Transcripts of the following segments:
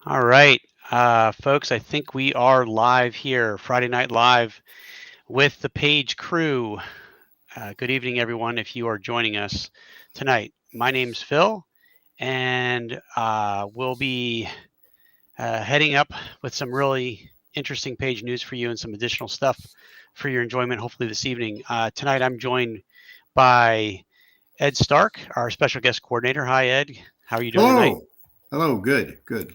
All right, folks, I think we are live here, Friday Night Live with the Page crew. Good evening, everyone, if you are joining us tonight. My name's Phil, and we'll be heading up with some really interesting page news for you and some additional stuff for your enjoyment, hopefully, this evening. Tonight, I'm joined by Ed Stark, our special guest coordinator. Hi, Ed. How are you doing tonight? Hello. Hello. Good. Good.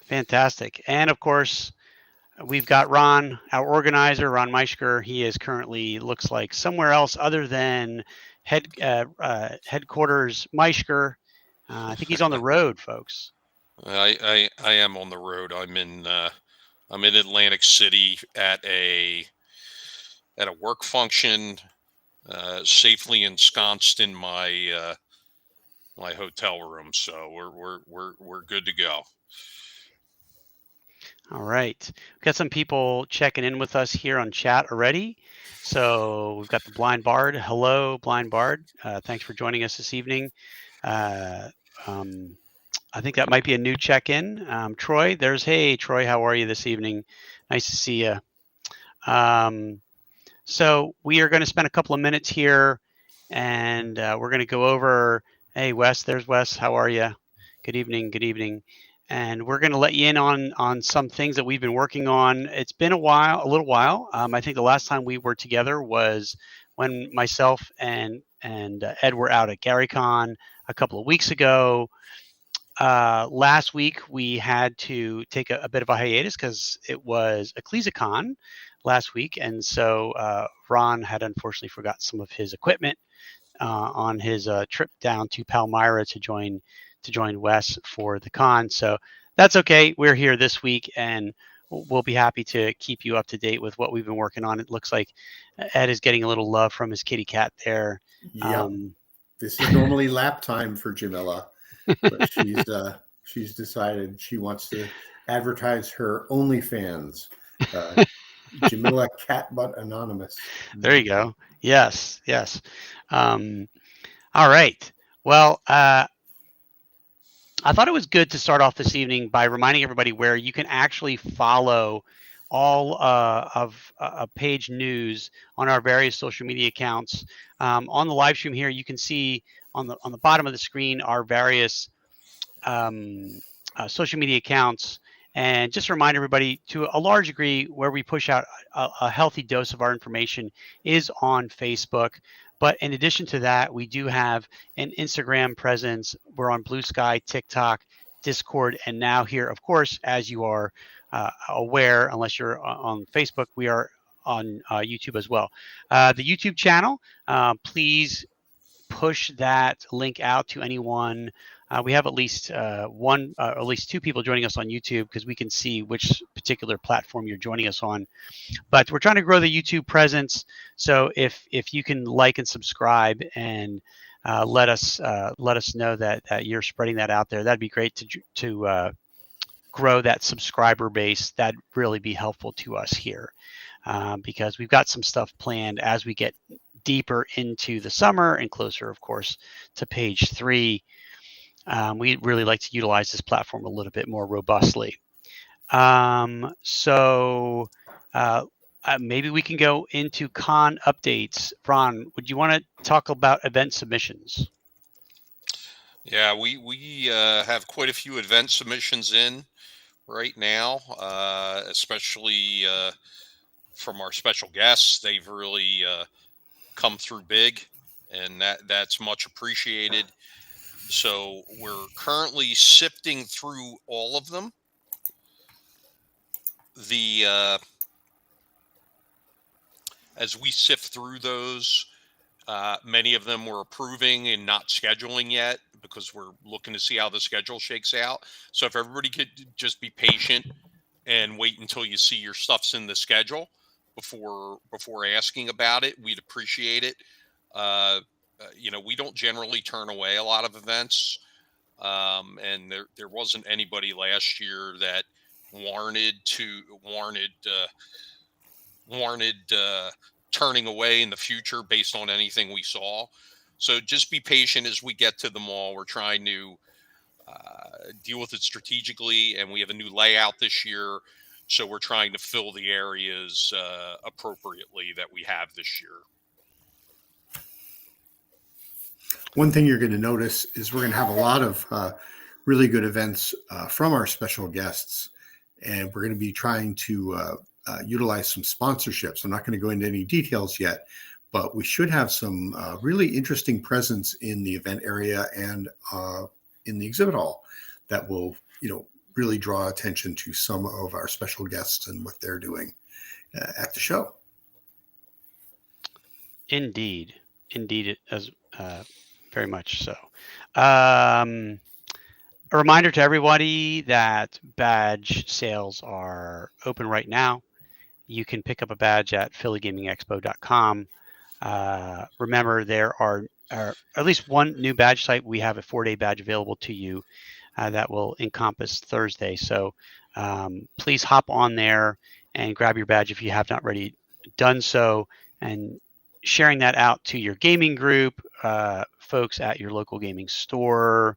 Fantastic. And of course, we've got Ron, our organizer, Ron Meischker. He is currently looks like somewhere else other than headquarters Meischker. I think he's on the road, folks. I am on the road. I'm in Atlantic City at a work function, safely ensconced in my hotel room. So we're good to go. All right, we've got some people checking in with us here on chat already. So we've got the Blind Bard. Hello, Blind Bard. Thanks for joining us this evening. Uh, um, I think that might be a new check-in. Troy, hey, Troy, how are you this evening? Nice to see you. So we are going to spend a couple of minutes here, and we're going to go over. Hey, Wes, there's Wes. How are you? Good evening. Good evening. And we're going to let you in on some things that we've been working on. It's been a little while. I think the last time we were together was when myself and Ed were out at GaryCon a couple of weeks ago. Last week we had to take a bit of a hiatus because it was EcclesiaCon last week, and so Ron had unfortunately forgot some of his equipment on his trip down to Palmyra to join Wes for the con. So that's okay. We're here this week, and we'll be happy to keep you up to date with what we've been working on. It looks like Ed is getting a little love from his kitty cat there. Yep. This is normally lap time for Jamila, but she's decided she wants to advertise her OnlyFans. Uh, Jamila Catbutt Anonymous. There you go. Yes, yes. Um, all right. Well, I thought it was good to start off this evening by reminding everybody where you can actually follow all of page news on our various social media accounts. On the live stream here, you can see on the bottom of the screen our various social media accounts. And just remind everybody, to a large degree, where we push out a healthy dose of our information is on Facebook. But in addition to that, we do have an Instagram presence. We're on Blue Sky, TikTok, Discord, and now here, of course, as you are aware, unless you're on Facebook, we are on YouTube as well. The YouTube channel, please push that link out to anyone. We have at least at least two people joining us on YouTube because we can see which particular platform you're joining us on. But we're trying to grow the YouTube presence. So if you can like and subscribe and let us know that you're spreading that out there, that'd be great to grow that subscriber base. That'd really be helpful to us here because we've got some stuff planned as we get deeper into the summer and closer, of course, to page 3. We really like to utilize this platform a little bit more robustly. So maybe we can go into con updates. Ron, would you want to talk about event submissions? Yeah, we have quite a few event submissions in right now, especially from our special guests. They've really come through big, and that's much appreciated. So we're currently sifting through all of them. The As we sift through those, many of them we're approving and not scheduling yet because we're looking to see how the schedule shakes out. So if everybody could just be patient and wait until you see your stuff's in the schedule before asking about it, we'd appreciate it. We don't generally turn away a lot of events, and there wasn't anybody last year that warranted turning away in the future based on anything we saw. So just be patient as we get to them all. We're trying to deal with it strategically. And we have a new layout this year, so we're trying to fill the areas appropriately that we have this year. One thing you're going to notice is we're going to have a lot of really good events from our special guests, and we're going to be trying to utilize some sponsorships. I'm not going to go into any details yet, but we should have some really interesting presence in the event area and in the exhibit hall that will, really draw attention to some of our special guests and what they're doing at the show. Indeed, as very much so. A reminder to everybody that badge sales are open right now. You can pick up a badge at phillygamingexpo.com. Remember, there are at least one new badge site. We have a 4-day badge available to you that will encompass Thursday. So please hop on there and grab your badge if you have not already done so, and sharing that out to your gaming group, folks at your local gaming store,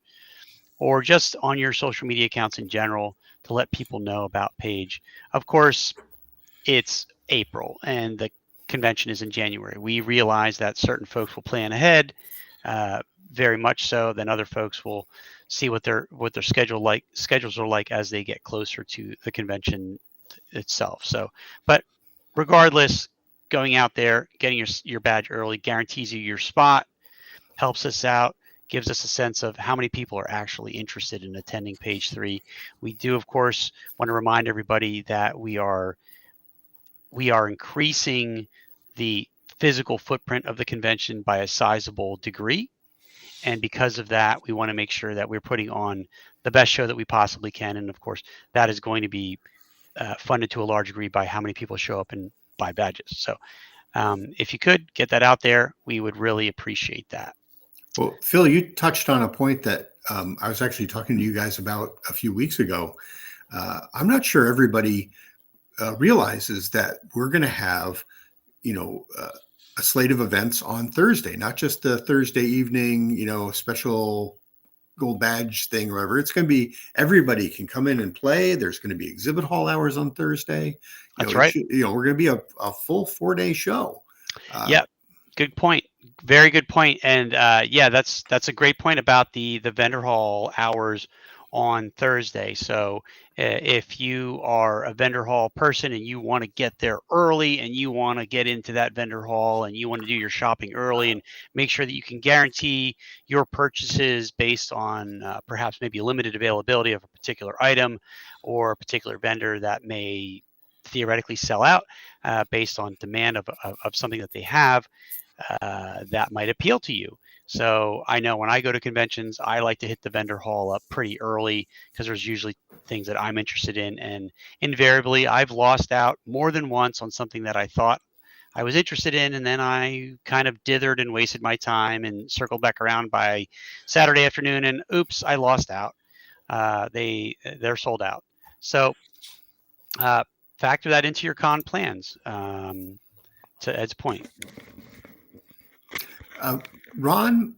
or just on your social media accounts in general to let people know about Page. Of course, it's April and the convention is in January. We realize that certain folks will plan ahead, very much so. Then other folks will see what their schedules are like as they get closer to the convention itself. So, but regardless, going out there, getting your badge early guarantees you your spot, helps us out, gives us a sense of how many people are actually interested in attending Page 3. We do, of course, want to remind everybody that we are increasing the physical footprint of the convention by a sizable degree. And because of that, we want to make sure that we're putting on the best show that we possibly can. And of course, that is going to be funded to a large degree by how many people show up and buy badges. So if you could get that out there, we would really appreciate that. Well, Phil, you touched on a point that I was actually talking to you guys about a few weeks ago. I'm not sure everybody realizes that we're going to have, a slate of events on Thursday, not just the Thursday evening, special gold badge thing or whatever. It's going to be, everybody can come in and play. There's going to be exhibit hall hours on Thursday. That's right. We're going to be a full 4-day show. Yeah. Good point. Very good point. And that's a great point about the vendor hall hours on Thursday. So if you are a vendor hall person and you want to get there early and you want to get into that vendor hall and you want to do your shopping early and make sure that you can guarantee your purchases based on perhaps maybe limited availability of a particular item or a particular vendor that may theoretically sell out based on demand of something that they have, that might appeal to you. So I know when I go to conventions, I like to hit the vendor hall up pretty early because there's usually things that I'm interested in. And invariably, I've lost out more than once on something that I thought I was interested in. And then I kind of dithered and wasted my time and circled back around by Saturday afternoon. And oops, I lost out. They're sold out. So factor that into your con plans, to Ed's point. Ron,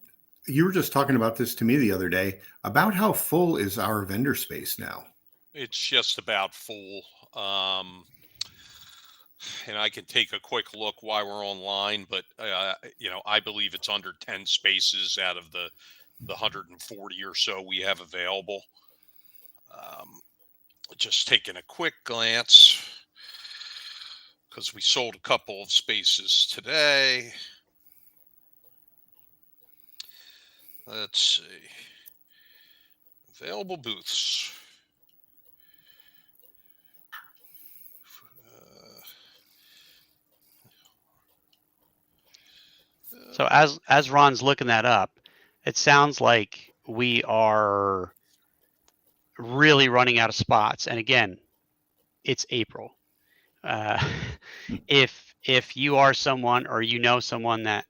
you were just talking about this to me the other day about how full is our vendor space now. It's just about full. And I can take a quick look while we're online, but I believe it's under 10 spaces out of the 140 or so we have available. Just taking a quick glance because we sold a couple of spaces today. Let's see. Available booths. So as Ron's looking that up, it sounds like we are really running out of spots. And again, it's April. If you are someone or you know someone that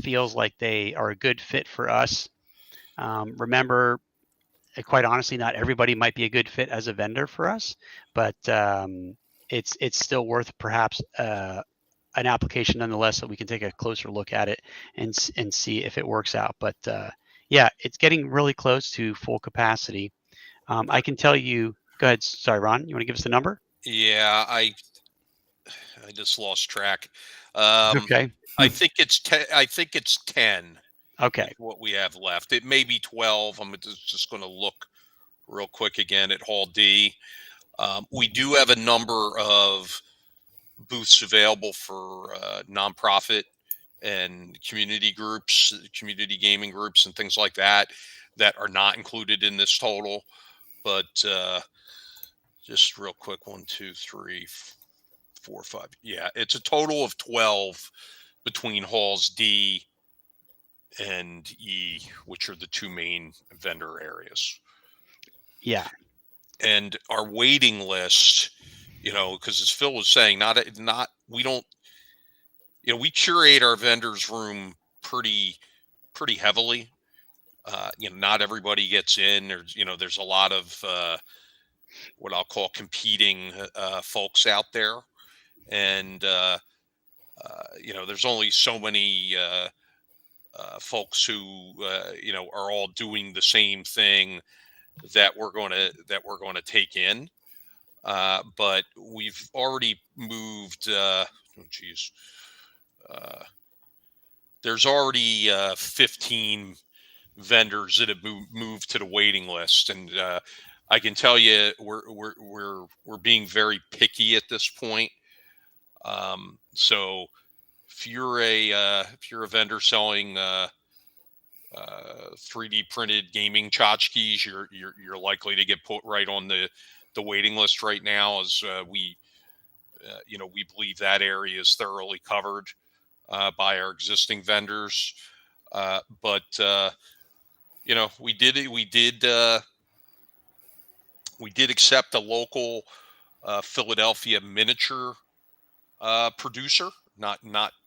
feels like they are a good fit for us, remember, quite honestly, not everybody might be a good fit as a vendor for us, but it's still worth perhaps an application nonetheless, so we can take a closer look at it and see if it works out. But Yeah, it's getting really close to full capacity. I can tell you. Go ahead. Sorry, Ron. You want to give us the number? Yeah, I just lost track. Um, Okay. I think it's 10. I think it's 10 is Okay. what we have left. It may be 12. I'm just going to look real quick again at Hall D. We do have a number of booths available for nonprofit and community groups, community gaming groups, and things like that that are not included in this total. But just real quick, 1, 2, 3, 4, 5. Yeah, it's a total of 12 between halls D and E, which are the two main vendor areas. Yeah. And our waiting list, because as Phil was saying, not we don't, we curate our vendors room pretty heavily. Not everybody gets in. There's a lot of what I'll call competing folks out there, and there's only so many folks who are all doing the same thing that we're going to take in. But we've already moved. Oh, geez. There's already 15 vendors that have moved to the waiting list, and I can tell you we're being very picky at this point. So if you're a vendor selling 3D printed gaming tchotchkes, you're likely to get put right on the waiting list right now, as we believe that area is thoroughly covered by our existing vendors. But we did accept a local Philadelphia miniature producer, not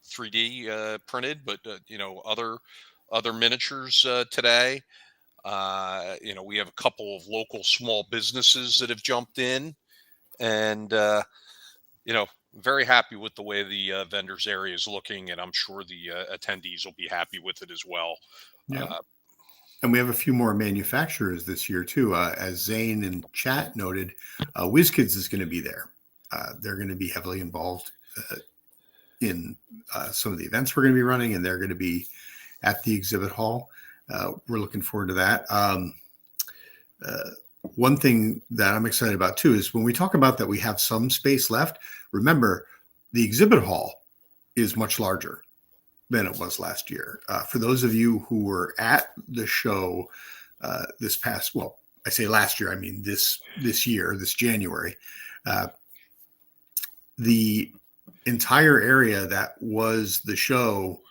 3D printed, but other miniatures today. We have a couple of local small businesses that have jumped in, and very happy with the way the vendors area is looking, and I'm sure the attendees will be happy with it as well. Yeah. Uh, And we have a few more manufacturers this year too. As Zane in chat noted, WizKids is going to be there. They're going to be heavily involved in some of the events we're going to be running, and they're going to be at the exhibit hall. We're looking forward to that. One thing that I'm excited about too is when we talk about that we have some space left, remember the exhibit hall is much larger than it was last year. For those of you who were at the show this past, well, I say last year, I mean this year, this January, the entire area that was the show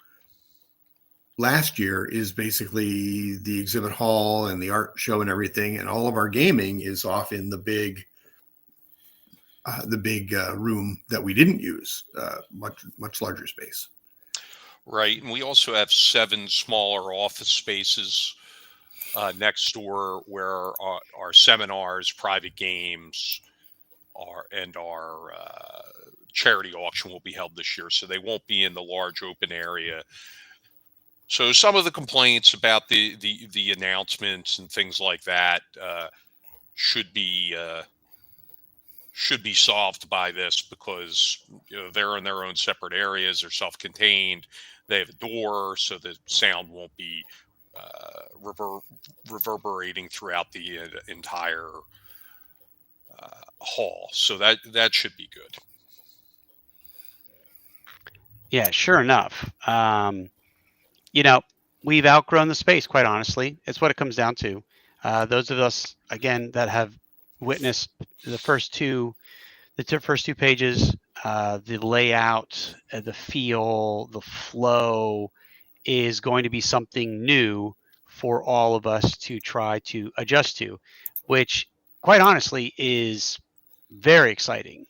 last year is basically the exhibit hall and the art show and everything, and all of our gaming is off in the big room that we didn't use, much larger space. Right, and we also have 7 smaller office spaces next door where our seminars, private games, our charity auction will be held this year. So they won't be in the large open area. So some of the complaints about the announcements and things like that should be solved by this, because they're in their own separate areas. They're self-contained. They have a door, so the sound won't be reverberating throughout the entire hall. So that should be good. Yeah, sure enough. We've outgrown the space, quite honestly. It's what it comes down to. Those of us, again, that have witnessed the first two pages, the layout, the feel, the flow is going to be something new for all of us to try to adjust to, which, quite honestly, is very exciting.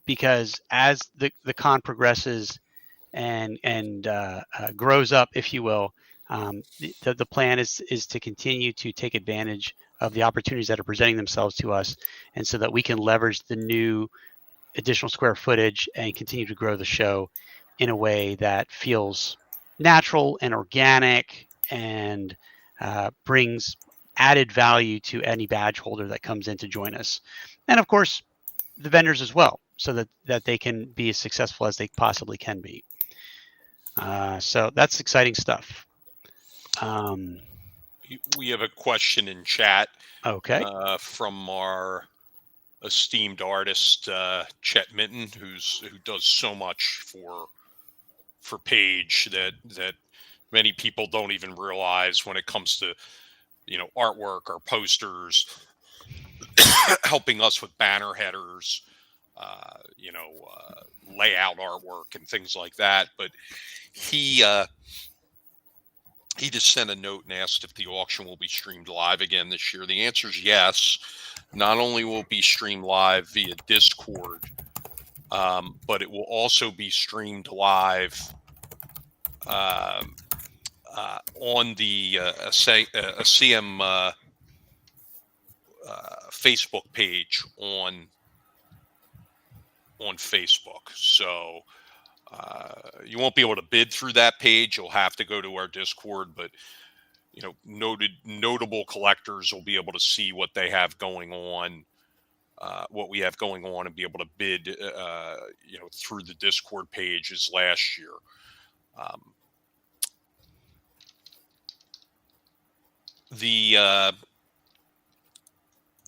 Because as the con progresses and grows up, if you will, the plan is to continue to take advantage of the opportunities that are presenting themselves to us, and so that we can leverage the new additional square footage and continue to grow the show in a way that feels natural and organic and brings added value to any badge holder that comes in to join us. And of course, the vendors as well, so that they can be as successful as they possibly can be. So that's exciting stuff. We have a question in chat Okay. from our esteemed artist Chet Minton, who does so much for Page that many people don't even realize when it comes to artwork or posters, helping us with banner headers, layout artwork and things like that. But he just sent a note and asked if the auction will be streamed live again this year. The answer is yes. Not only will it be streamed live via Discord, but it will also be streamed live on the CM Facebook page on Facebook. So you won't be able to bid through that page. You'll have to go to our Discord, but notable collectors will be able to see what they have going on, what we have going on, and be able to bid through the Discord page as last year.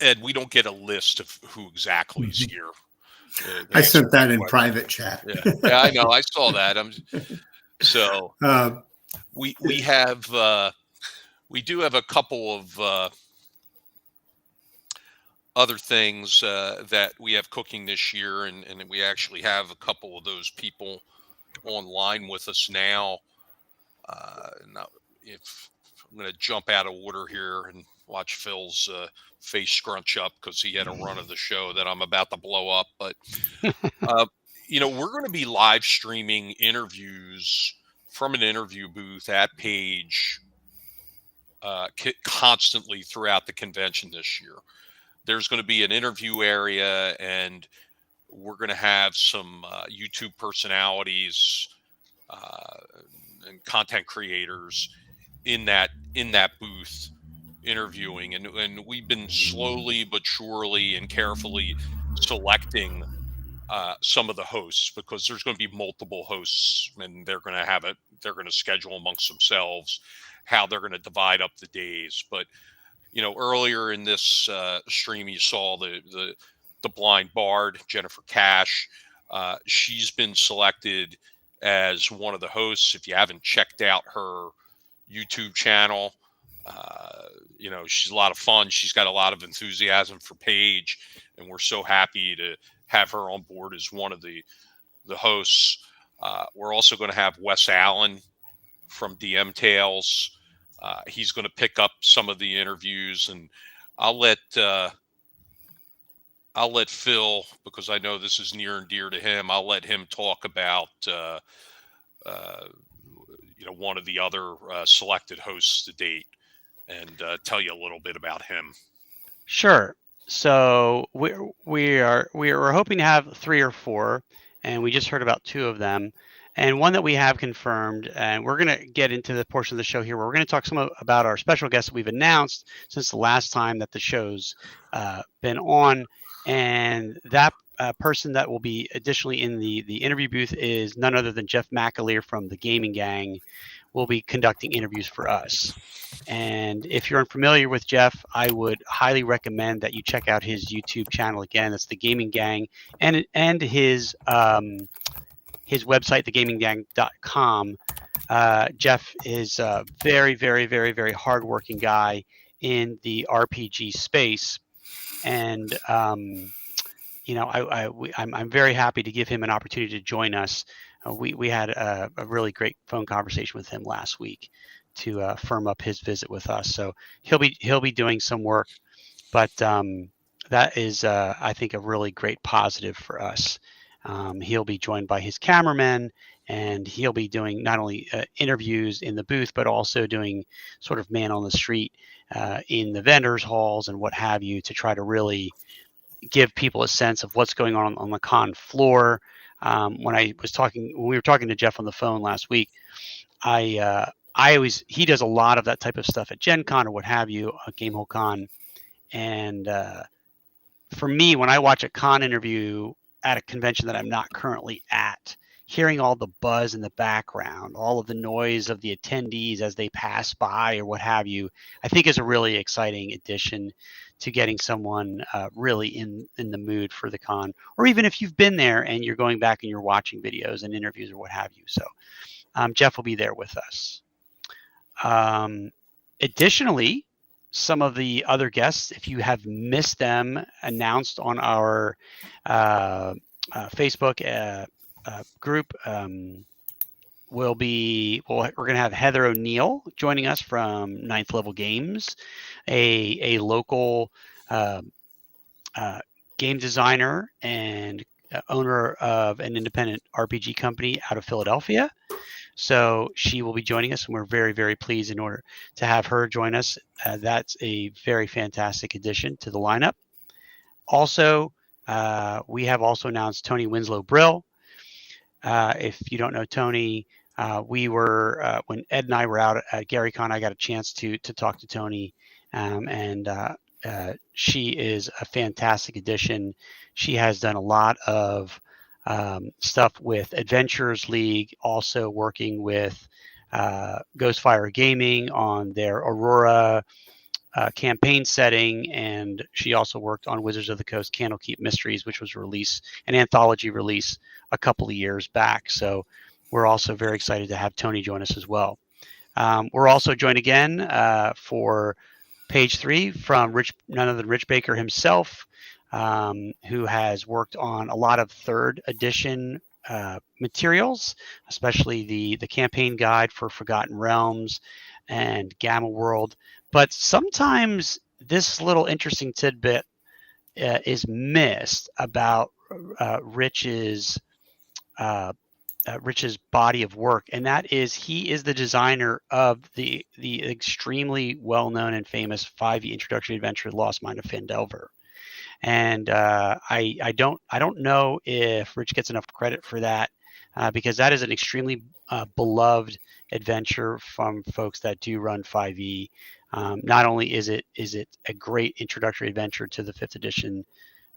Ed, we don't get a list of who exactly is here. I sent that in private chat. Yeah, I know. I saw that. We do have a couple of other things that we have cooking this year, and we actually have a couple of those people online with us now. Now, if I'm going to jump out of order here and watch Phil's face scrunch up because he had a run of the show that I'm about to blow up. But, we're going to be live streaming interviews from an interview booth at Page constantly throughout the convention this year. There's going to be an interview area, and we're going to have some YouTube personalities and content creators in that booth interviewing, and we've been slowly but surely and carefully selecting some of the hosts, because there's going to be multiple hosts, and they're going to schedule amongst themselves how they're going to divide up the days. But earlier in this stream, you saw the blind bard, Jennifer Cash. She's been selected as one of the hosts. If you haven't checked out her YouTube channel, she's a lot of fun. She's got a lot of enthusiasm for Page, and we're so happy to have her on board as one of the hosts. We're also going to have Wes Allen from DM Tales. He's going to pick up some of the interviews, and I'll let Phil, because I know this is near and dear to him, I'll let him talk about one of the other selected hosts to date, and tell you a little bit about him. Sure. So we're hoping to have 3 or 4, and we just heard about 2 of them, and one that we have confirmed. And we're going to get into the portion of the show here where we're going to talk some about our special guests that we've announced since the last time that the show's been on. And that person that will be additionally in the interview booth is none other than Jeff McAleer from the Gaming Gang. Will be conducting interviews for us. And if you're unfamiliar with Jeff, I would highly recommend that you check out his YouTube channel. Again, that's the Gaming Gang, and his website, thegaminggang.com. Jeff is a very, very, very, very hardworking guy in the RPG space, and I'm very happy to give him an opportunity to join us. We had a really great phone conversation with him last week to firm up his visit with us. So he'll be doing some work, but that is I think a really great positive for us. He'll be joined by his cameraman, and he'll be doing not only interviews in the booth, but also doing sort of man on the street in the vendors halls and what have you, to try to really give people a sense of what's going on the con floor. When we were talking to Jeff on the phone last week, I he does a lot of that type of stuff at Gen Con or what have you, Gamehole Con. And for me, when I watch a con interview at a convention that I'm not currently at, hearing all the buzz in the background, all of the noise of the attendees as they pass by or what have you, I think is a really exciting addition to getting someone really in the mood for the con, or even if you've been there and you're going back and you're watching videos and interviews or what have you. So Jeff will be there with us. Additionally, some of the other guests, if you have missed them, announced on our Facebook group, we're going to have Heather O'Neill joining us from Ninth Level Games, a local game designer and owner of an independent RPG company out of Philadelphia. So she will be joining us, and we're very, very pleased in order to have her join us. That's a very fantastic addition to the lineup. Also, we have also announced Tony Winslow Brill. If you don't know Tony, we were when Ed and I were out at GaryCon, I got a chance to talk to Tony, and she is a fantastic addition. She has done a lot of stuff with Adventures League, also working with Ghostfire Gaming on their Aurora campaign setting, and she also worked on Wizards of the Coast Candlekeep Mysteries, which was an anthology release a couple of years back. So we're also very excited to have Tony join us as well. We're also joined again for page 3 from none other than Rich Baker himself, who has worked on a lot of 3rd edition materials, especially the campaign guide for Forgotten Realms and Gamma World. But sometimes this little interesting tidbit is missed about Rich's body of work, and that is he is the designer of the extremely well-known and famous 5e introductory adventure, Lost Mine of Phandelver. And I don't know if Rich gets enough credit for that, because that is an extremely beloved adventure from folks that do run 5e. Not only is it a great introductory adventure to the 5th edition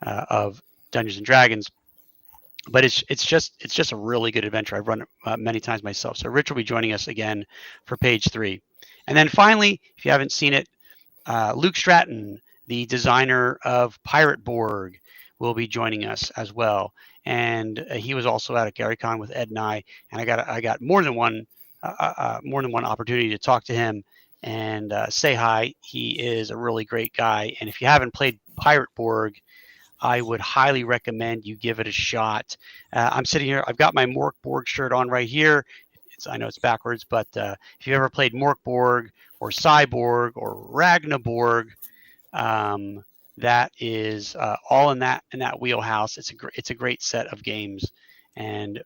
of Dungeons and Dragons, but it's just a really good adventure. I've run it many times myself. So Rich will be joining us again for page 3. And then finally, if you haven't seen it, Luke Stratton, the designer of Pirate Borg, will be joining us as well. And he was also out at GaryCon with Ed and I got more than one opportunity to talk to him and say hi. He is a really great guy. And if you haven't played Pirate Borg, I would highly recommend you give it a shot. I'm sitting here. I've got my Mork Borg shirt on right here. I know it's backwards, but if you ever played Mork Borg or Cyborg or Ragnaborg, that is all in that wheelhouse. It's a great set of games. And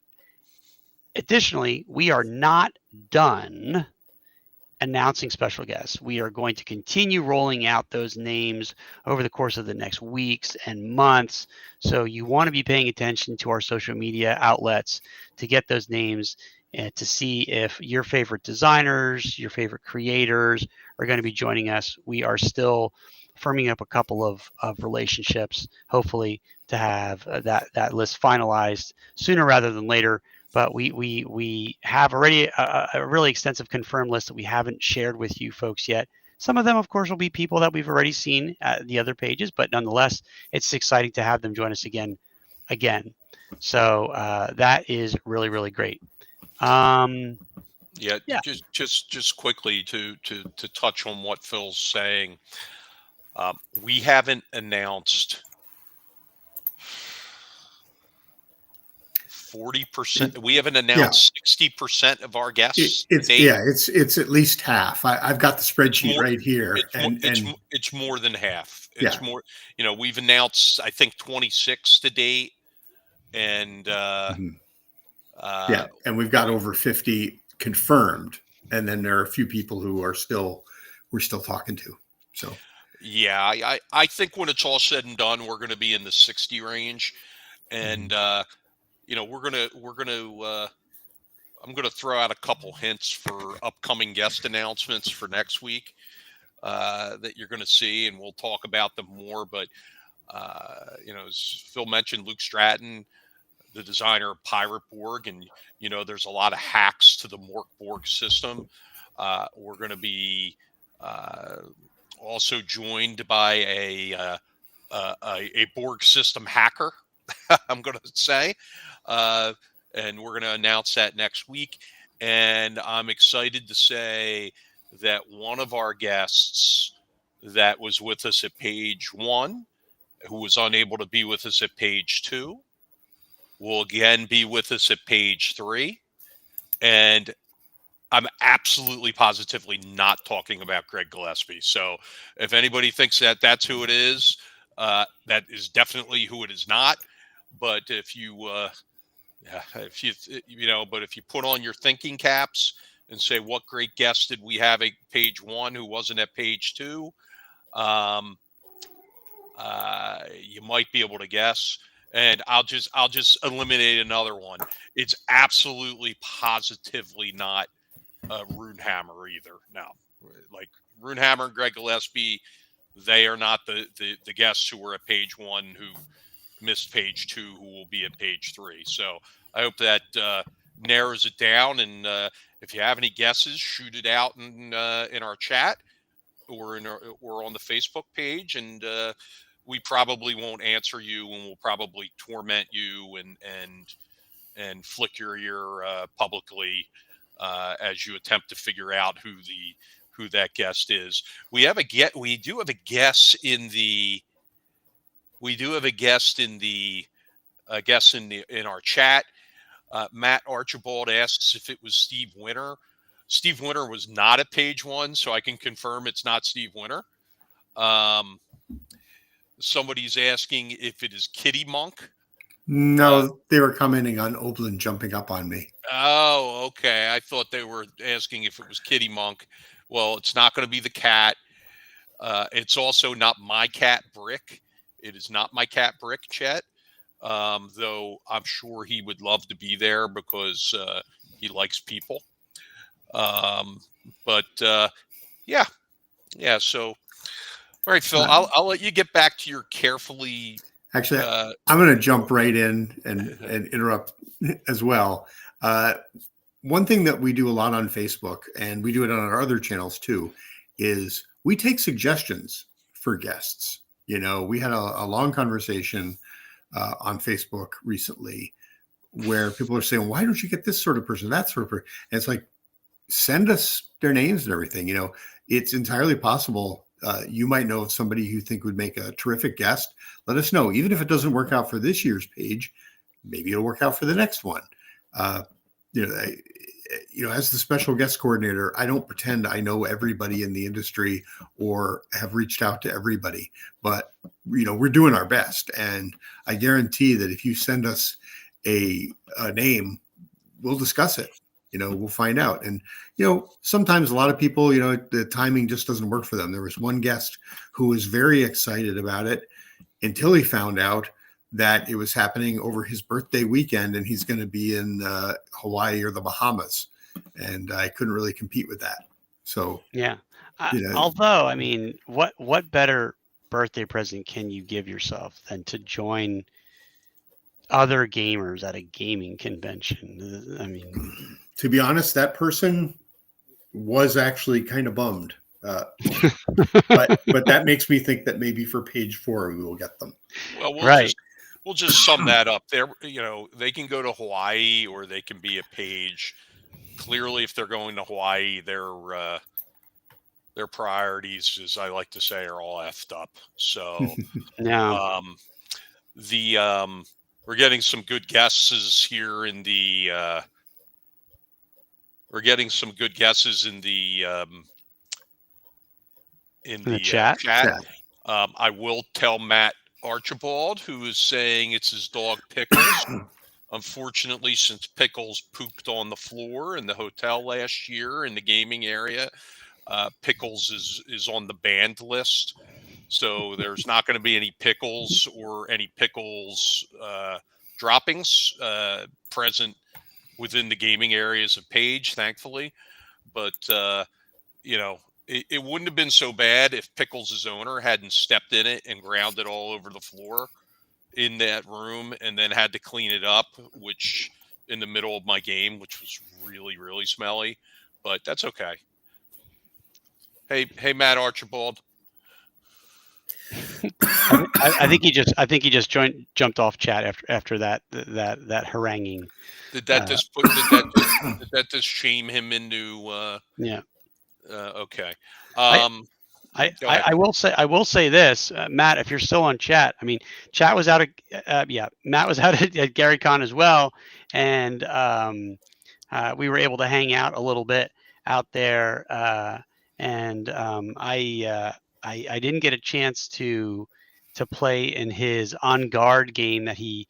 additionally, we are not done announcing special guests. We are going to continue rolling out those names over the course of the next weeks and months. So you want to be paying attention to our social media outlets to get those names and to see if your favorite designers, your favorite creators are going to be joining us. We are still firming up a couple of relationships, hopefully to have that list finalized sooner rather than later. But we have already a really extensive confirmed list that we haven't shared with you folks yet. Some of them, of course, will be people that we've already seen at the other pages, but nonetheless, it's exciting to have them join us again. So that is really, really great. Yeah. Just quickly to touch on what Phil's saying. We haven't announced 40%. We haven't announced 60% of our guests. It's at least half. I've got the spreadsheet right here, it's more than half. It's more. We've announced I think 26 to date, and and we've got over 50 confirmed, and then there are a few people who we're still talking to. So. Yeah, I think when it's all said and done, we're going to be in the 60 range, and we're gonna I'm going to throw out a couple hints for upcoming guest announcements for next week that you're going to see, and we'll talk about them more. But as Phil mentioned, Luke Stratton, the designer of Pirate Borg, and there's a lot of hacks to the Mork Borg system. We're going to be also joined by a Borg system hacker. I'm going to say, and we're going to announce that next week. And I'm excited to say that one of our guests that was with us at page 1, who was unable to be with us at page 2, will again be with us at page 3. And I'm absolutely positively not talking about Greg Gillespie. So if anybody thinks that that's who it is, that is definitely who it is not. But if you, but if you put on your thinking caps and say, what great guest did we have at page 1 who wasn't at page 2? You might be able to guess. And I'll just eliminate another one. It's absolutely positively not Runehammer either. No, like Runehammer and Greg Gillespie, they are not the guests who were at page 1 who missed page 2, who will be at page 3. So I hope that narrows it down. And if you have any guesses, shoot it out in our chat or or on the Facebook page, and we probably won't answer you, and we'll probably torment you and flick your ear publicly as you attempt to figure out who that guest is. We do have a guest in our chat. Matt Archibald asks if it was Steve Winter. Steve Winter was not at page 1, so I can confirm it's not Steve Winter. Somebody's asking if it is Kitty Monk. No, they were commenting on Oberlin jumping up on me. Oh, okay. I thought they were asking if it was Kitty Monk. Well, it's not going to be the cat. It's also not my cat Brick. It is not my cat Brick, Chet. Though I'm sure he would love to be there because he likes people. Yeah. So, all right, Phil. I'll let you get back to your carefully. Actually, I'm going to jump right in and interrupt as well. One thing that we do a lot on Facebook, and we do it on our other channels too, is we take suggestions for guests. We had a long conversation on Facebook recently where people are saying, why don't you get this sort of person, that sort of person? And it's like, send us their names and everything. It's entirely possible. You might know of somebody you think would make a terrific guest. Let us know. Even if it doesn't work out for this year's page, maybe it'll work out for the next one. As the special guest coordinator, I don't pretend I know everybody in the industry or have reached out to everybody, but we're doing our best. And I guarantee that if you send us a name, we'll discuss it. We'll find out. And, sometimes a lot of people, the timing just doesn't work for them. There was one guest who was very excited about it until he found out that it was happening over his birthday weekend and he's going to be in Hawaii or the Bahamas. And I couldn't really compete with that. So, yeah. Although, I mean, what better birthday present can you give yourself than to join other gamers at a gaming convention? I mean, to be honest, that person was actually kind of bummed. But that makes me think that maybe for page 4 we will get them. Well, right. We'll just sum that up. They can go to Hawaii or they can be a page. Clearly, if they're going to Hawaii, their priorities, as I like to say, are all effed up. So, yeah. We're getting some good guesses here in the. We're getting some good guesses in the chat. I will tell Matt Archibald, who is saying it's his dog Pickles. Unfortunately, since Pickles pooped on the floor in the hotel last year in the gaming area, Pickles is on the banned list. So there's not going to be any Pickles or any Pickles droppings present within the gaming areas of Page, thankfully. But it wouldn't have been so bad if Pickles' owner hadn't stepped in it and ground it all over the floor in that room, and then had to clean it up, which in the middle of my game, which was really, really smelly. But that's okay. Hey, Matt Archibald. I think he just jumped off chat after that haranguing. Did that just shame him into? Yeah. Okay. I will say this, Matt, if you're still on chat, I mean, chat was out of Matt was out at Gary Con as well, and we were able to hang out a little bit out there, and I didn't get a chance to play in his On Guard game that he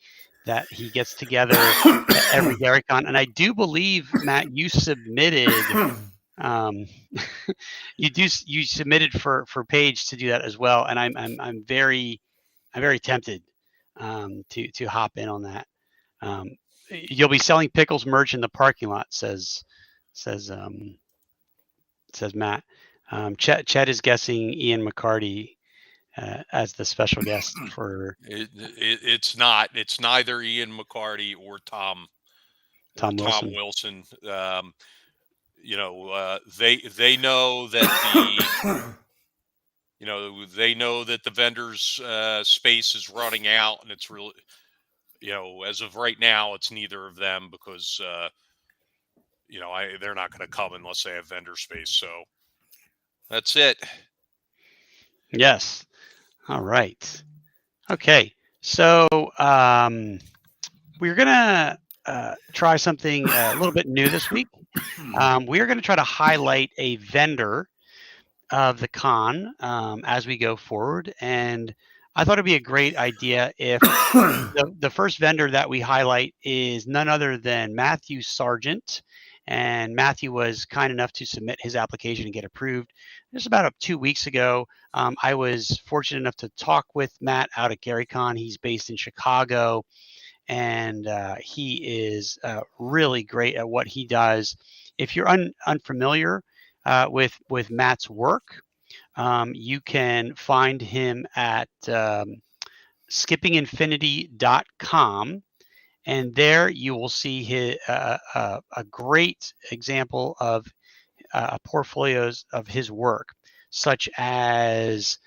gets together at every Gary Con, and I do believe, Matt, you submitted. You submitted for Page to do that as well, and I'm very tempted to hop in on that. You'll be selling Pickles merch in the parking lot, says Matt. Chet is guessing Ian McCarty as the special guest for. It's not. It's neither Ian McCarty or Tom Wilson. They know that they know that the vendor's space is running out, and it's really, as of right now, it's neither of them, because they're not going to come unless they have vendor space. So that's it. Yes. All right. Okay. So we're gonna try something a little bit new this week. We are going to try to highlight a vendor of the con as we go forward, and I thought it'd be a great idea if the first vendor that we highlight is none other than Matthew Sargent. And Matthew was kind enough to submit his application and get approved just about 2 weeks ago. I was fortunate enough to talk with Matt out at GaryCon. He's based in Chicago, and he is really great at what he does. If you're unfamiliar with Matt's work, you can find him at skippinginfinity.com. And there you will see a great example of portfolios of his work, such as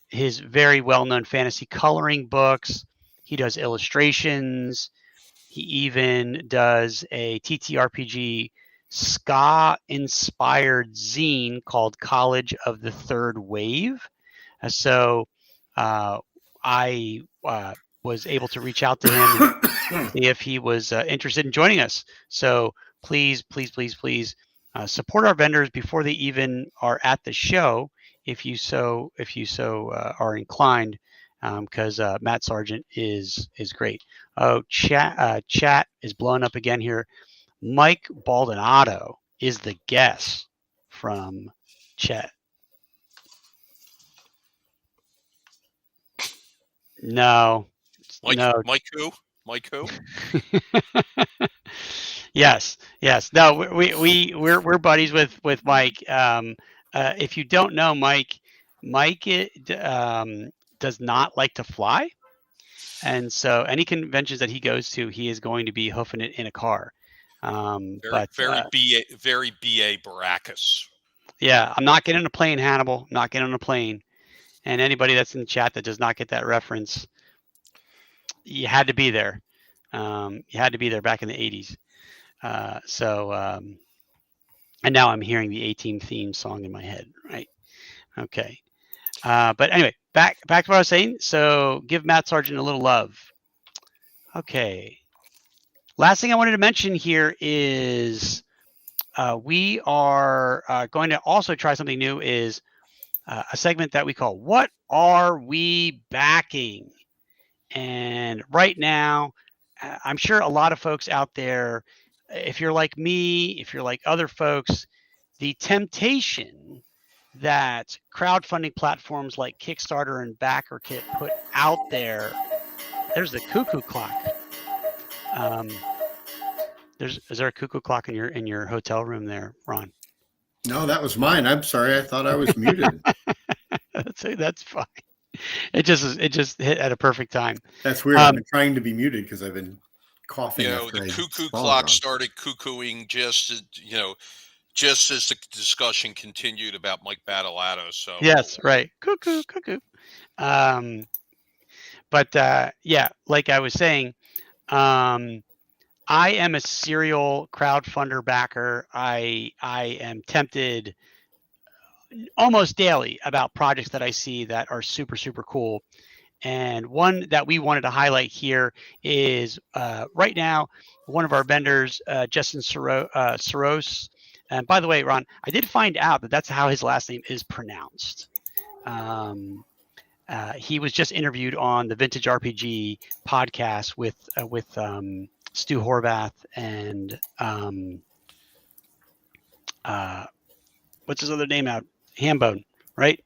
his very well-known fantasy coloring books. He does illustrations. He even does a TTRPG ska-inspired zine called College of the Third Wave. So I was able to reach out to him and see if he was interested in joining us. So please support our vendors before they even are at the show, if you so are inclined, because Matt Sargent is great. Oh, chat is blowing up again here. Mike Baldonado is the guest from Chet. No. Mike who? Yes. No, we're buddies with Mike. If you don't know Mike does not like to fly, and so any conventions that he goes to, he is going to be hoofing it in a car. Very BA Baracus. Yeah, I'm not getting on a plane, Hannibal. I'm not getting on a plane. And anybody that's in the chat that does not get that reference, you had to be there. You had to be there back in the 80s. And now I'm hearing the A-Team theme song in my head, right? Okay. But anyway, back to what I was saying. So give Matt Sargent a little love. Okay. Last thing I wanted to mention here is we are going to also try something new, is a segment that we call What Are We Backing? And right now, I'm sure a lot of folks out there, if you're like me, if you're like other folks, the temptation that crowdfunding platforms like Kickstarter and BackerKit put out there's the cuckoo clock. Is there a cuckoo clock in your hotel room there, Ron? No, that was mine. I'm sorry. I thought I was muted. That's fine. It just hit at a perfect time. That's weird. I've been trying to be muted because I've been coughing after The I cuckoo swallowed clock on. started cuckooing just as the discussion continued about Mike Battleato. So Yes, right. Cuckoo. But yeah, like I was saying, I am a serial crowdfunder backer. I am tempted almost daily about projects that I see that are super, super cool. And one that we wanted to highlight here is right now, one of our vendors, Justin Soros. And by the way, Ron, I did find out that that's how his last name is pronounced. He was just interviewed on the Vintage RPG podcast with Stu Horvath and what's his other name out? Hambone, right?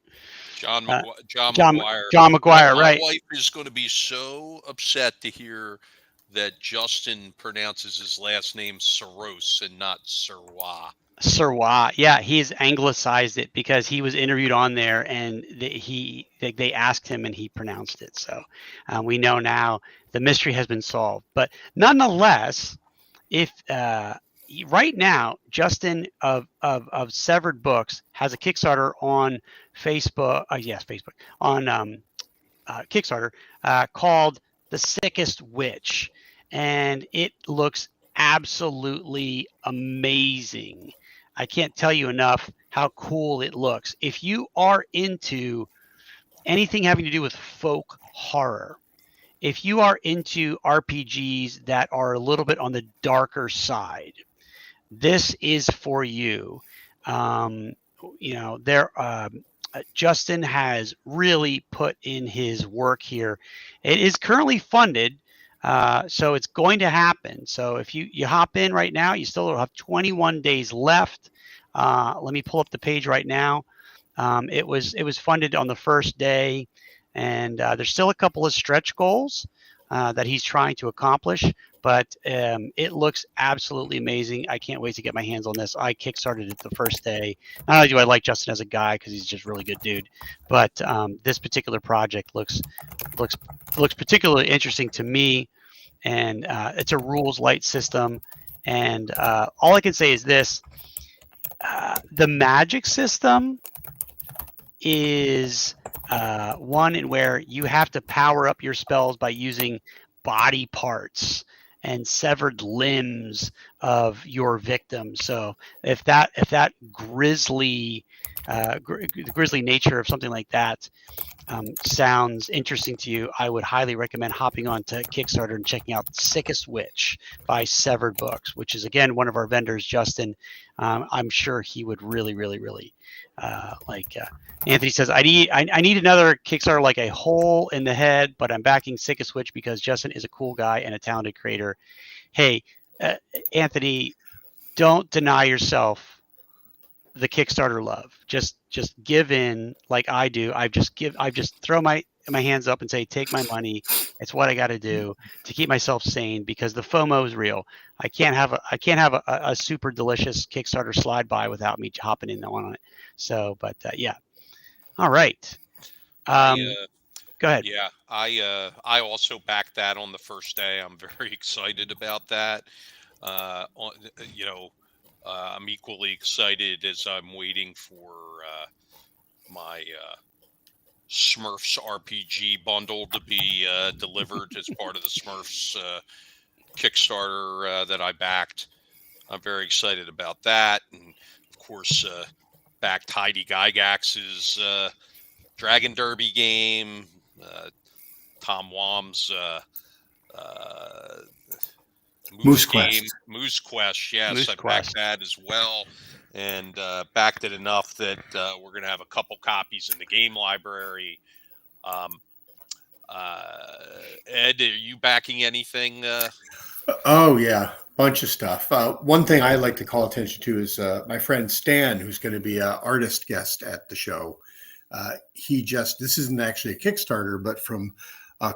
John Uh, McGuire. John McGuire, My right? wife is going to be so upset to hear that Justin pronounces his last name Soros and not Sirwa. Sirwa, yeah, he's anglicized it because he was interviewed on there, and they asked him, and he pronounced it. So we know now the mystery has been solved. But nonetheless, if right now Justin of Severed Books has a Kickstarter on Facebook, Facebook on Kickstarter called The Sickest Witch, and it looks absolutely amazing. I can't tell you enough how cool it looks. If you are into anything having to do with folk horror, if you are into RPGs that are a little bit on the darker side, this is for you. Justin has really put in his work here. It is currently funded, so it's going to happen. So if you hop in right now, you still have 21 days left. Let me pull up the page right now. It was funded on the first day, and there's still a couple of stretch goals that he's trying to accomplish. But it looks absolutely amazing. I can't wait to get my hands on this. I kickstarted it the first day. Not only do I like Justin as a guy because he's just a really good dude, but this particular project looks particularly interesting to me. And it's a rules light system. And all I can say is this: the magic system is one in where you have to power up your spells by using body parts and severed limbs of your victim. So if that grisly grisly nature of something like that sounds interesting to you, I would highly recommend hopping on to Kickstarter and checking out Sickest Witch by Severed Books, which is again one of our vendors, Justin. I'm sure he would really like. Anthony says, I need another Kickstarter like a hole in the head, but I'm backing Sickest Witch because Justin is a cool guy and a talented creator. Hey, Anthony, don't deny yourself the Kickstarter love. Just give in like I do. I just throw my hands up and say, take my money. It's what I got to do to keep myself sane because the FOMO is real. I can't have a super delicious Kickstarter slide by without me hopping in on it. So, but yeah. All right. Go ahead. Yeah, I also backed that on the first day. I'm very excited about that. I'm equally excited as I'm waiting for my Smurfs RPG bundle to be delivered as part of the Smurfs Kickstarter that I backed. I'm very excited about that, and of course, backed Heidi Gygax's Dragon Derby game, Tom Wam's Moose Quest. Moose Quest. Yes, Moose I Quest. backed that as well, and backed it enough that we're going to have a couple copies in the game library. Ed, are you backing anything? Oh yeah, bunch of stuff. One thing I like to call attention to is my friend Stan, who's going to be an artist guest at the show. This isn't actually a Kickstarter, but from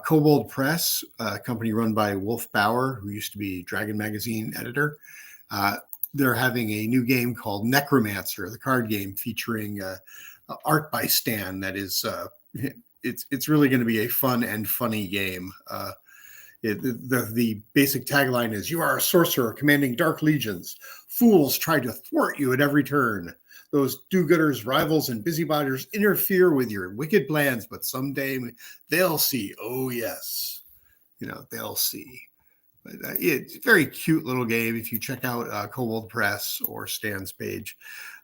Kobold Press, a company run by Wolf Bauer, who used to be Dragon Magazine editor. They're having a new game called Necromancer, the card game featuring art by Stan. That is, it's really going to be a fun and funny game. The basic tagline is, "You are a sorcerer commanding dark legions. Fools try to thwart you at every turn. Those do-gooders, rivals, and busybodies interfere with your wicked plans, but someday they'll see. Oh, yes. They'll see." But it's a very cute little game. If you check out Kobold Press or Stan's page,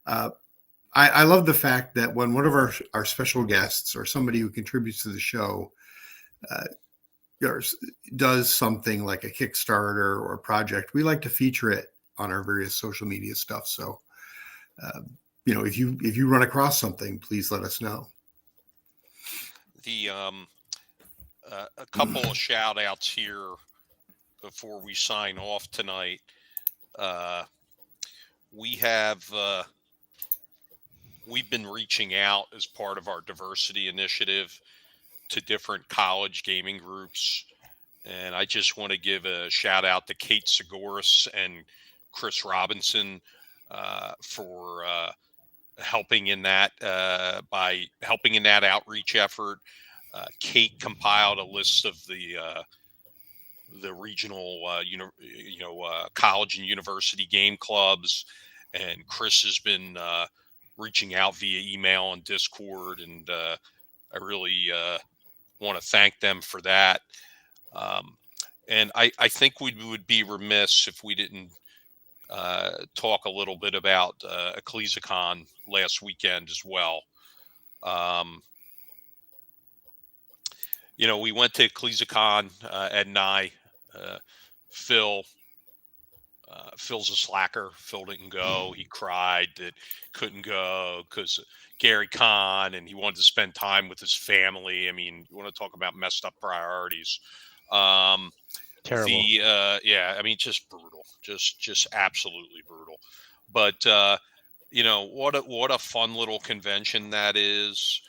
I love the fact that when one of our special guests or somebody who contributes to the show does something like a Kickstarter or a project, we like to feature it on our various social media stuff. So, if you run across something, please let us know. The a couple of shout outs here before we sign off tonight. We've been reaching out as part of our diversity initiative to different college gaming groups. And I just want to give a shout out to Kate Seguris and Chris Robinson for helping in that outreach effort. Kate compiled a list of the regional college and university game clubs, and Chris has been reaching out via email and Discord, and I really want to thank them for that. And I think we would be remiss if we didn't talk a little bit about EcclesiaCon last weekend as well. We went to EcclesiaCon, Ed and I. Phil's a slacker. Phil didn't go. He cried that couldn't go because Gary Kahn, and he wanted to spend time with his family. I mean, you want to talk about messed up priorities. Terrible. Just brutal, just absolutely brutal. But what a fun little convention that is.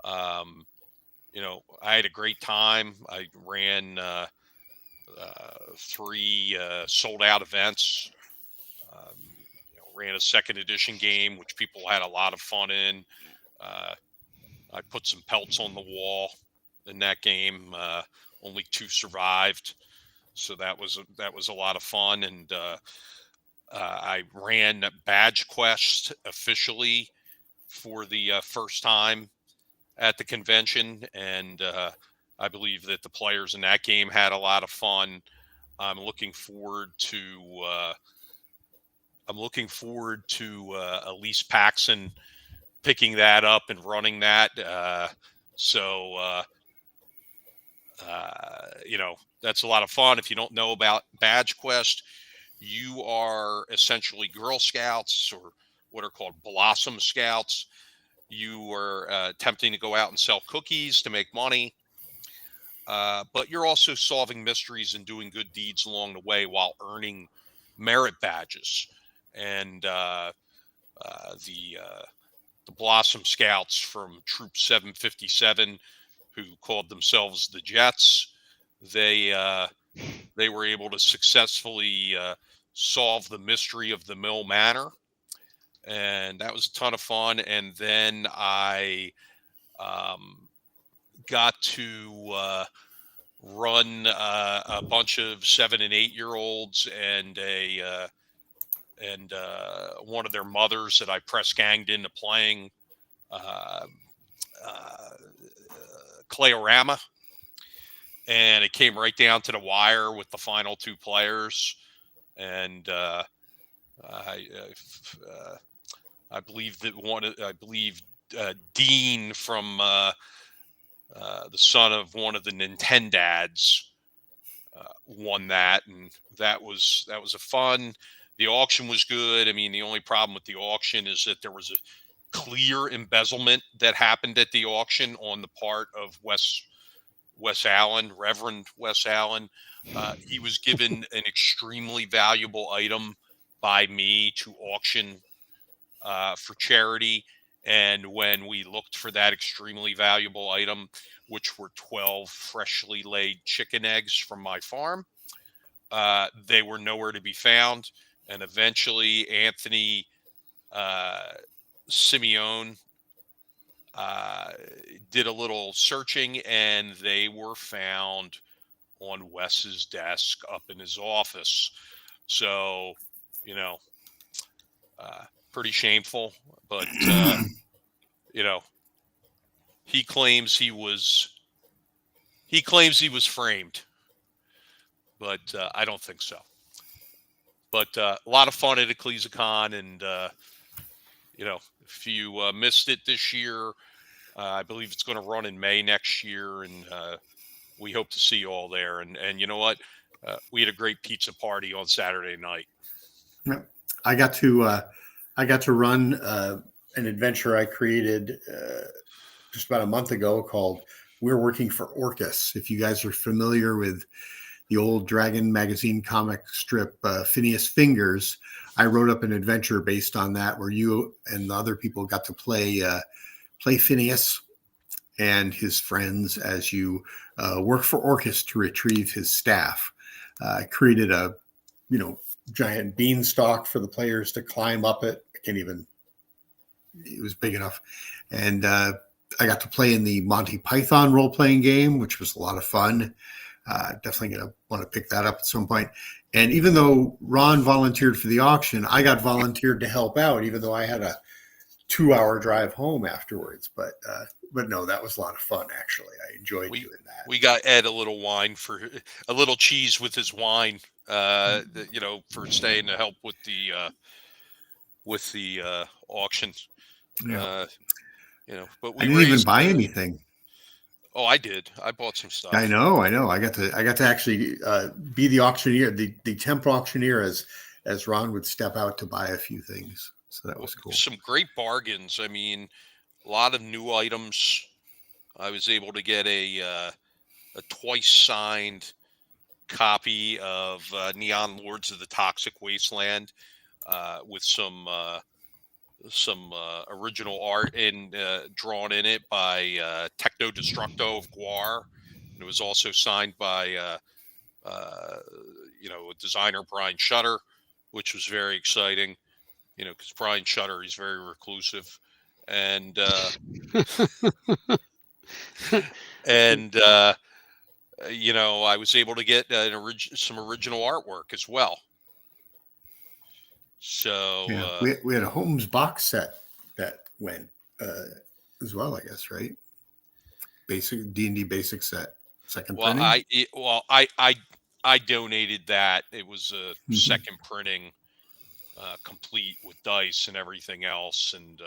I had a great time. I ran 3 sold out events. Ran a second edition game, which people had a lot of fun in. I put some pelts on the wall in that game. Only 2 survived, so that was a lot of fun. And I ran Badge Quest officially for the first time at the convention, and I believe that the players in that game had a lot of fun. I'm looking forward to Elise Paxson picking that up and running that. That's a lot of fun. If you don't know about Badge Quest, you are essentially Girl Scouts, or what are called Blossom Scouts. You are attempting to go out and sell cookies to make money. But you're also solving mysteries and doing good deeds along the way while earning merit badges. And the Blossom Scouts from Troop 757, who called themselves the Jets, they were able to successfully solve the mystery of the Mill Manor, and that was a ton of fun. And then I got to run a bunch of 7 and 8 year olds and one of their mothers that I press ganged into playing Clayorama, and it came right down to the wire with the final 2 players. And I believe that Dean from the son of one of the Nintendads won that, and that was a fun. The auction was good. I mean, the only problem with the auction is that there was a clear embezzlement that happened at the auction on the part of Wes Allen, Reverend Wes Allen. He was given an extremely valuable item by me to auction for charity, And when we looked for that extremely valuable item, which were 12 freshly laid chicken eggs from my farm, they were nowhere to be found. And eventually, Anthony Simeone did a little searching, and they were found on Wes's desk up in his office. So, you know, pretty shameful, but you know, he claims he was framed, but I don't think so. But a lot of fun at EcclesiaCon, and if you missed it this year, I believe it's going to run in May next year, and we hope to see you all there. And you know what? We had a great pizza party on Saturday night. Yeah. I got to run an adventure I created just about a month ago called "We're Working for Orcus." If you guys are familiar with the old Dragon magazine comic strip Phineas Fingers, I wrote up an adventure based on that, where you and the other people got to play Phineas and his friends as you work for Orcus to retrieve his staff. I created a giant beanstalk for the players to climb up it. It was big enough. And I got to play in the Monty Python role-playing game, which was a lot of fun. Definitely going to want to pick that up at some point. And even though Ron volunteered for the auction, I got volunteered to help out, even though I had a 2-hour drive home afterwards. But no, that was a lot of fun, actually. I enjoyed doing that. We got Ed a little wine for a little cheese with his wine, for staying to help with the auctions. Yeah. But we I didn't even buy anything. Oh, I did. I bought some stuff. I know. I got to actually be the auctioneer, the temp auctioneer, as Ron would step out to buy a few things. So that was cool. Some great bargains. I mean, a lot of new items. I was able to get a twice signed copy of Neon Lords of the Toxic Wasteland with some original art drawn in it by Techno Destructo of Guar, and it was also signed by designer Brian Shutter, which was very exciting. Because Brian Shutter, he's very reclusive, and I was able to get some original artwork as well. So yeah, we had a Holmes box set that went as well, I guess, right? Basic D&D basic set, second printing. I donated that. It was a second printing, complete with dice and everything else, and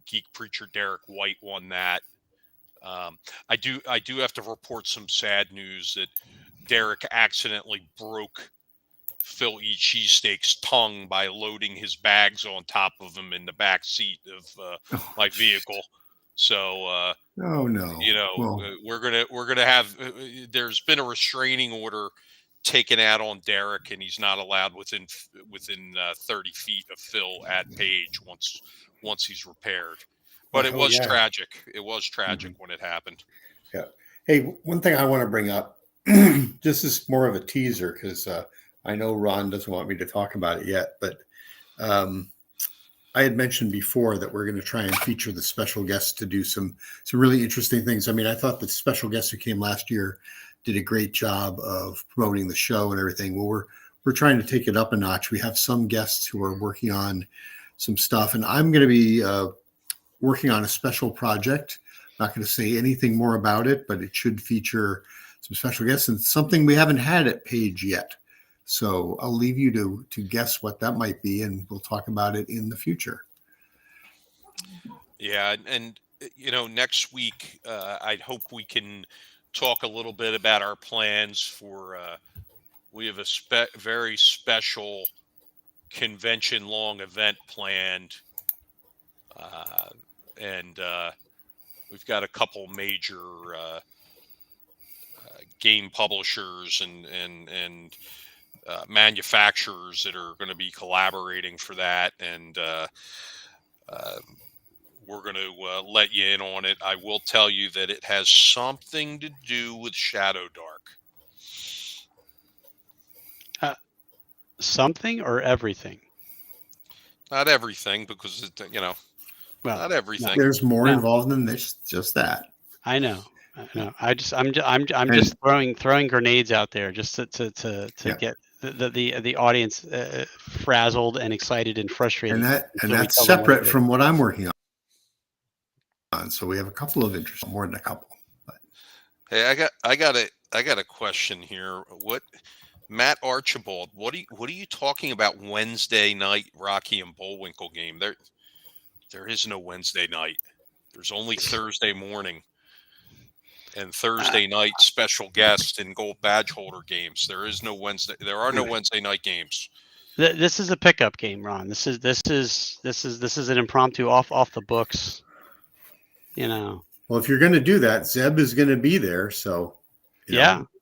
Geek Preacher Derek White won that. I do have to report some sad news that Derek accidentally broke Phil E. Cheesesteak's tongue by loading his bags on top of him in the back seat of my vehicle. So, oh no, we're gonna have. There's been a restraining order taken out on Derek, and he's not allowed within 30 feet of Phil at Page once he's repaired. But it was tragic. It was tragic when it happened. Yeah. Hey, one thing I want to bring up. This is more of a teaser because I know Ron doesn't want me to talk about it yet, but I had mentioned before that we're going to try and feature the special guests to do some really interesting things. I mean, I thought the special guests who came last year did a great job of promoting the show and everything. Well, we're trying to take it up a notch. We have some guests who are working on some stuff, and I'm going to be working on a special project. I'm not going to say anything more about it, but it should feature some special guests and something we haven't had at Page yet. So I'll leave you to guess what that might be, and we'll talk about it in the future. Yeah, and next week, I hope we can talk a little bit about our plans for. We have a very special convention long event planned, and we've got a couple major game publishers and manufacturers that are going to be collaborating for that, and we're going to let you in on it. I will tell you that it has something to do with Shadow Dark. Something or everything? Not everything, because well, not everything. There's more involved than this. Just that. I know. I'm just throwing grenades out there just to get the audience frazzled and excited and frustrated. And that's separate from what I'm working on. So we have a couple of interests, more than a couple. But. Hey, I got a question here. What, Matt Archibald? What are you talking about? Wednesday night Rocky and Bullwinkle game? There is no Wednesday night. There's only Thursday morning and Thursday night special guest and gold badge holder games. There is no Wednesday. There are no Wednesday night games. This is a pickup game, Ron. This is an impromptu off the books. Well, if you're going to do that, Zeb is going to be there. So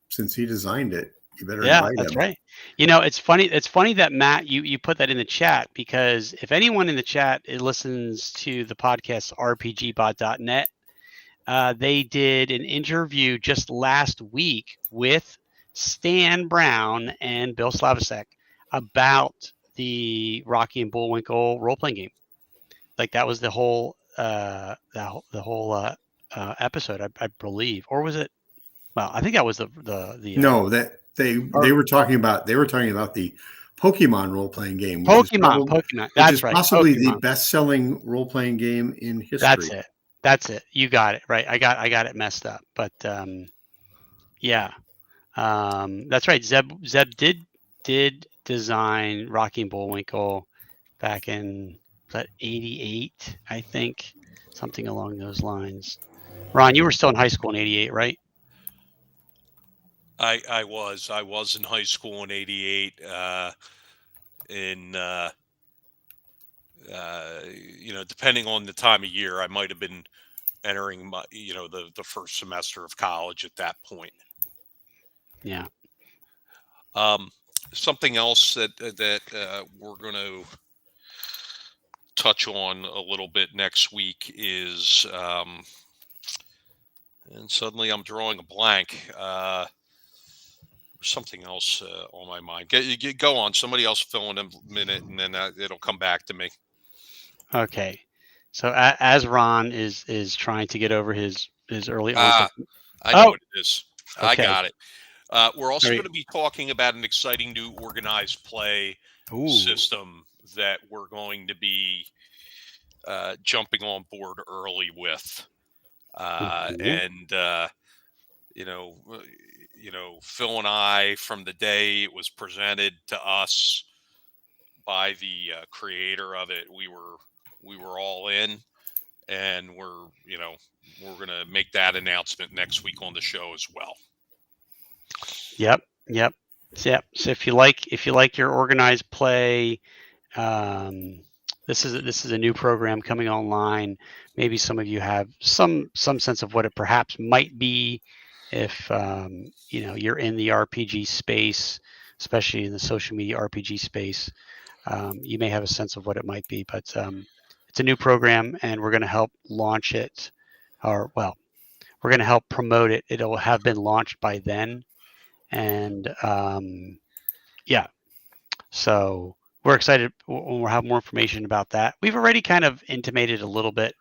since he designed it, you better invite him. That's right. It's funny. It's funny that Matt, you put that in the chat, because if anyone in the chat listens to the podcast RPGbot.net, they did an interview just last week with Stan Brown and Bill Slavisek about the Rocky and Bullwinkle role-playing game. Like, that was the whole episode, I believe, or was it? Well, I think that was the no, that they were talking about the Pokemon role-playing game. Pokemon. That's which is right. Possibly Pokemon. the best-selling role-playing game in history. That's it. You got it right. I got it messed up, but that's right. Zeb did design Rocky and Bullwinkle back in 88, I think, something along those lines. Ron, you were still in high school in 88, right? I was in high school in 88. Depending on the time of year, I might have been entering my, the first semester of college at that point. Yeah. Something else that we're going to touch on a little bit next week is, and suddenly I'm drawing a blank. Something else on my mind. Go on. Somebody else fill in a minute, and then it'll come back to me. Okay. So as Ron is trying to get over his early onset. I know what it is. Okay. I got it. We're also going to be talking about an exciting new organized play system that we're going to be jumping on board early with. And Phil and I, from the day it was presented to us by the creator of it, we were all in, and we're going to make that announcement next week on the show as well. Yep. So if you like your organized play, this is a new program coming online. Maybe some of you have some sense of what it perhaps might be. If you're in the RPG space, especially in the social media RPG space, you may have a sense of what it might be. But it's a new program, and we're going to help launch it, we're going to help promote it. It'll have been launched by then, and so we're excited when we'll have more information about that. We've already kind of intimated a little bit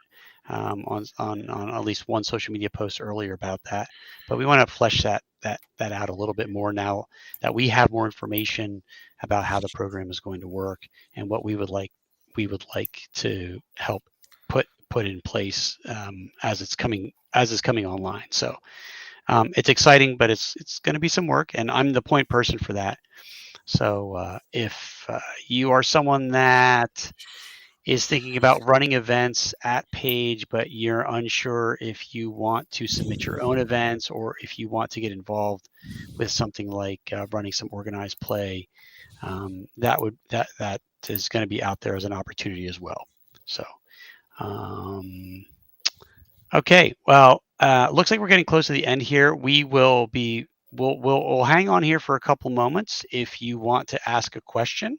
on at least one social media post earlier about that, but we want to flesh that out a little bit more now that we have more information about how the program is going to work and what we would like to help put in place as it's coming online. So it's exciting, but it's going to be some work, and I'm the point person for that. So if you are someone that is thinking about running events at Page, but you're unsure if you want to submit your own events or if you want to get involved with something like running some organized play, that is going to be out there as an opportunity as well. So, okay, well, looks like we're getting close to the end here. We'll hang on here for a couple moments if you want to ask a question.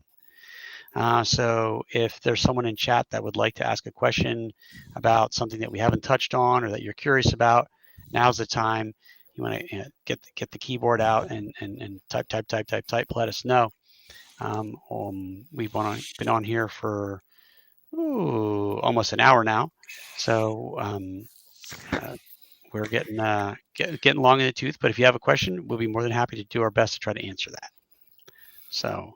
So if there's someone in chat that would like to ask a question about something that we haven't touched on or that you're curious about, now's the time. You want to get the keyboard out and type. Let us know. We've been on here for almost an hour now, so we're getting long in the tooth. But if you have a question, we'll be more than happy to do our best to try to answer that. So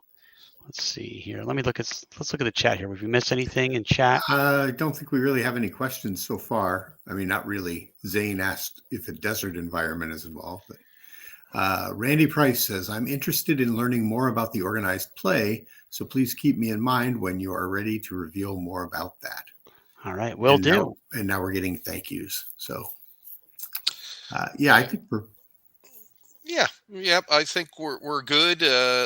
let's see here. Let's look at the chat here. Have we missed anything in chat? I don't think we really have any questions so far. I mean, not really. Zane asked if a desert environment is involved, but Randy Price says, I'm interested in learning more about the organized play, so please keep me in mind when you are ready to reveal more about that. All right, will do. And now we're getting thank yous. So, I think we're. Yeah. I think we're good.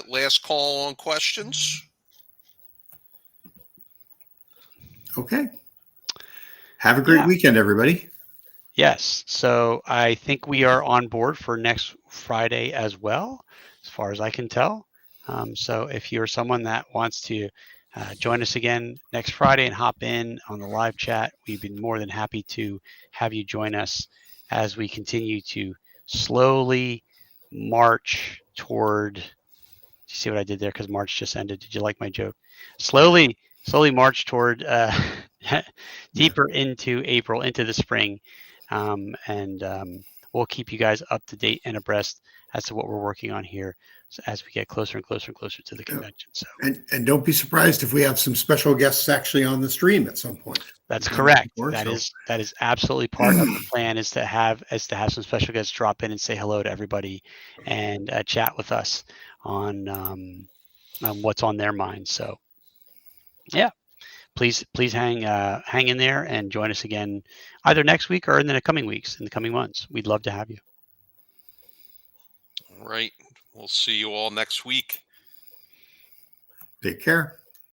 Last call on questions. Okay. Have a great weekend, everybody. Yes. So I think we are on board for next Friday as well, as far as I can tell. So if you're someone that wants to join us again next Friday and hop in on the live chat, we'd be more than happy to have you join us as we continue to slowly march toward. Did you see what I did there? Because March just ended. Did you like my joke? Slowly march toward deeper into April, into the spring. We'll keep you guys up to date and abreast as to what we're working on here as we get closer and closer and closer to the convention. So, and don't be surprised if we have some special guests actually on the stream at some point. That's correct. That is absolutely part of the plan is to have some special guests drop in and say hello to everybody and chat with us on what's on their minds. So, yeah. Please hang in there and join us again either next week or in the coming weeks, in the coming months. We'd love to have you. All right. We'll see you all next week. Take care.